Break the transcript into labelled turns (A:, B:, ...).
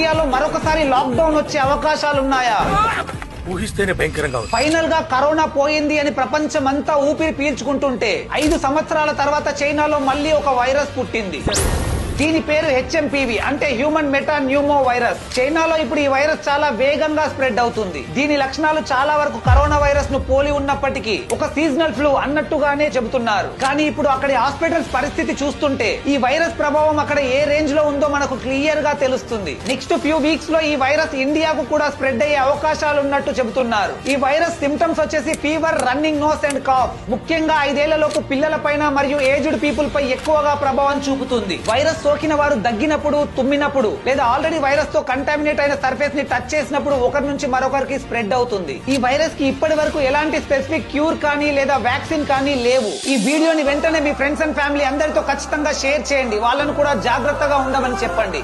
A: ఇండియాలో మరొకసారి లాక్డౌన్ వచ్చే అవకాశాలున్నాయా?
B: ఊహిస్తేనే భయంకరంగా ఉంది.
A: ఫైనల్ గా కరోనా పోయింది అని ప్రపంచమంతా ఊపిరి పీల్చుకుంటుంటే 5 సంవత్సరాల తర్వాత చైనాలో మళ్ళీ ఒక వైరస్ పుట్టింది. దీని పేరు HMPV అంటే హ్యూమన్ మెటా న్యూమో వైరస్. చైనాలో ఇప్పుడు ఈ వైరస్ చాలా వేగంగా స్ప్రెడ్ అవుతుంది. దీని లక్షణాలు చాలా వరకు కరోనా వైరస్ ను పోలి ఉన్నప్పటికీ ఒక సీజనల్ ఫ్లూ అన్నట్టుగానే చెబుతున్నారు. కానీ ఇప్పుడు అక్కడి హాస్పిటల్స్ పరిస్థితి చూస్తుంటే ఈ వైరస్ ప్రభావం అక్కడ ఏ రేంజ్ లో ఉందో మనకు క్లియర్ గా తెలుస్తుంది. నెక్స్ట్ ఫ్యూ వీక్స్ లో ఈ వైరస్ ఇండియాకు కూడా స్ప్రెడ్ అయ్యే అవకాశాలు ఉన్నట్టు చెబుతున్నారు. ఈ వైరస్ సిమ్టమ్స్ వచ్చేసి fever, running nose and cough. ముఖ్యంగా 5 ఏళ్లలోపు పిల్లల పైన మరియు ఏజ్డ్ పీపుల్ పై ఎక్కువగా ప్రభావం చూపుతుంది. వైరస్ సోకిన వారు దగ్గినప్పుడు, తుమ్మినప్పుడు లేదా ఆల్రెడీ వైరస్ తో కంటామినేట్ అయిన సర్ఫేస్ ని టచ్ చేసినప్పుడు ఒకరి నుంచి మరొకరికి స్ప్రెడ్ అవుతుంది. ఈ వైరస్ కి ఇప్పటి వరకు ఎలాంటి స్పెసిఫిక్ క్యూర్ కానీ లేదా వ్యాక్సిన్ కానీ లేవు. ఈ వీడియోని వెంటనే మీ ఫ్రెండ్స్ అండ్ ఫ్యామిలీ అందరితో ఖచ్చితంగా షేర్ చేయండి. వాళ్ళను కూడా జాగ్రత్తగా ఉండమని చెప్పండి.